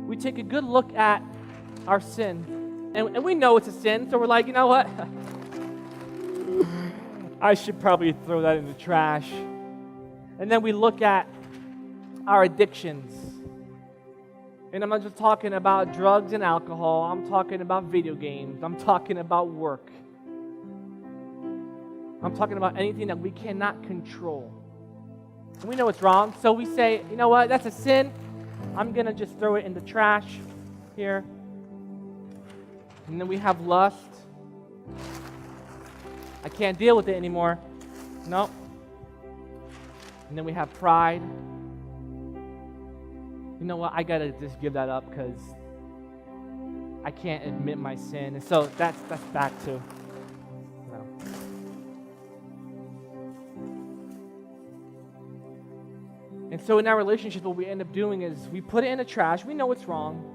we take a good look at our sin. And we know it's a sin, so we're like, you know what? I should probably throw that in the trash. And then we look at our addictions. And I'm not just talking about drugs and alcohol. I'm talking about video games. I'm talking about work. I'm talking about anything that we cannot control. And we know it's wrong, so we say, you know what, that's a sin. I'm going to just throw it in the trash here. And then we have lust. I can't deal with it anymore. Nope. And then we have pride. You know what, I got to just give that up because I can't admit my sin. And so that's back to. And so in our relationship, what we end up doing is we put it in the trash. We know it's wrong.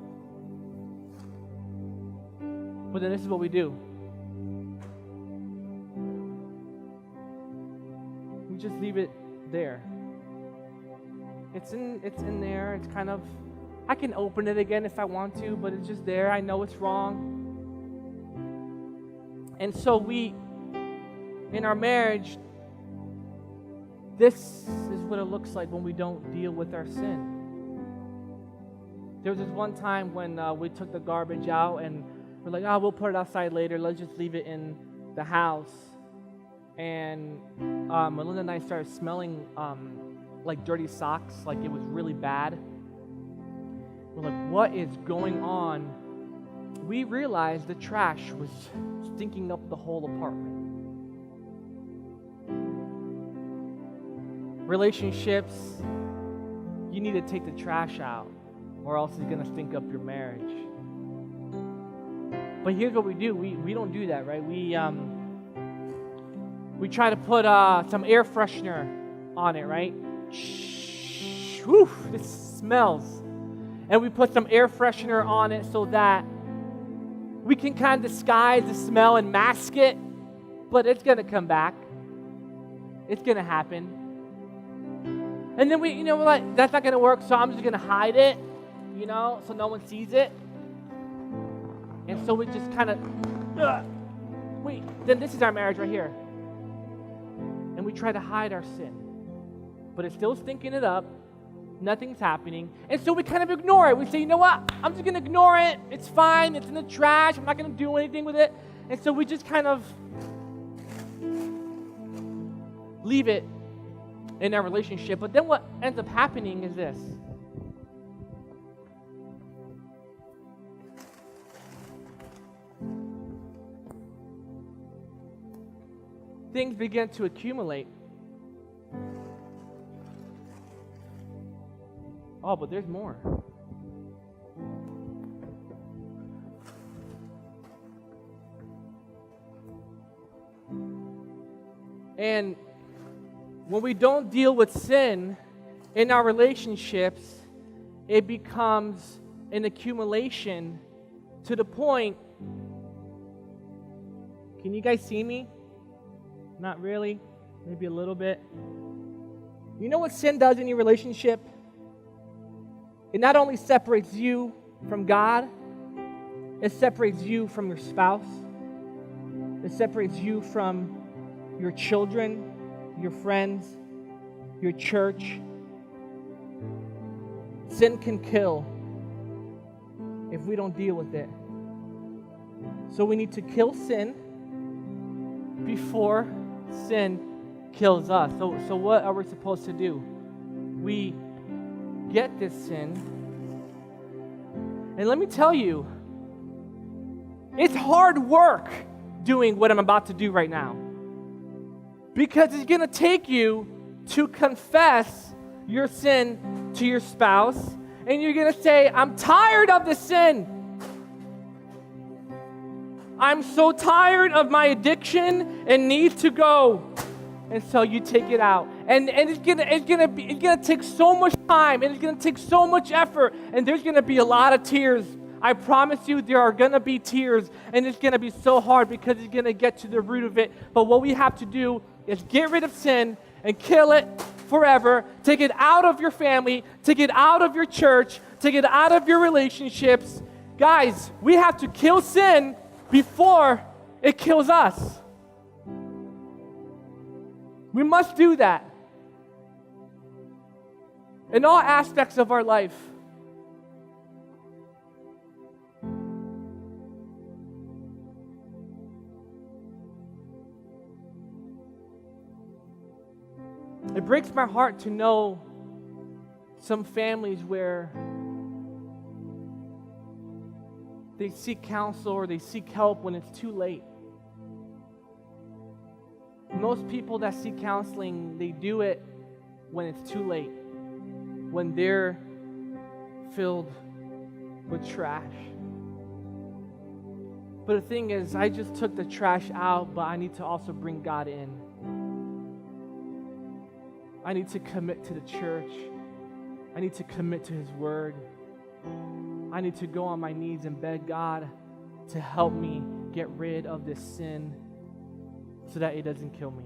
But then this is what we do. We just leave it there. It's in there. It's kind of, I can open it again if I want to, but it's just there. I know it's wrong. And so we, in our marriage, this is what it looks like when we don't deal with our sin. There was this one time when we took the garbage out and we're like, we'll put it outside later. Let's just leave it in the house. And Melinda and I started smelling like dirty socks, like it was really bad. We're like, what is going on? We realized the trash was stinking up the whole apartment. Relationships, you need to take the trash out or else it's going to stink up your marriage. But here's what we do. We don't do that, right? We try to put some air freshener on it, right? Shh, whew, it smells. And we put some air freshener on it so that we can kind of disguise the smell and mask it, but it's going to come back. It's going to happen. And then we're like, that's not going to work, so I'm just going to hide it, so no one sees it. And so we just kind of, then this is our marriage right here. And we try to hide our sin. But it's still stinking it up. Nothing's happening. And so we kind of ignore it. We say, you know what? I'm just going to ignore it. It's fine. It's in the trash. I'm not going to do anything with it. And so we just kind of leave it in our relationship. But then what ends up happening is this. Things begin to accumulate. Oh, but there's more. And when we don't deal with sin in our relationships, it becomes an accumulation to the point. Can you guys see me? Not really. Maybe a little bit. You know what sin does in your relationship? It not only separates you from God, it separates you from your spouse. It separates you from your children, your friends, your church. Sin can kill if we don't deal with it. So we need to kill sin before sin kills us. So what are we supposed to do? We get this sin. And let me tell you, it's hard work doing what I'm about to do right now. Because it's going to take you to confess your sin to your spouse. And you're going to say, I'm tired of this sin. I'm so tired of my addiction and need to go. And so you take it out. And it's gonna take so much time, and it's gonna take so much effort, and there's gonna be a lot of tears. I promise you there are gonna be tears, and it's gonna be so hard because it's gonna get to the root of it. But what we have to do is get rid of sin and kill it forever. Take it out of your family. Take it out of your church. Take it out of your relationships. Guys, we have to kill sin before it kills us. We must do that in all aspects of our life. It breaks my heart to know some families where they seek counsel or they seek help when it's too late. Most people that seek counseling, they do it when it's too late, when they're filled with trash. But the thing is, I just took the trash out, but I need to also bring God in. I need to commit to the church. I need to commit to His Word. I need to go on my knees and beg God to help me get rid of this sin so that it doesn't kill me.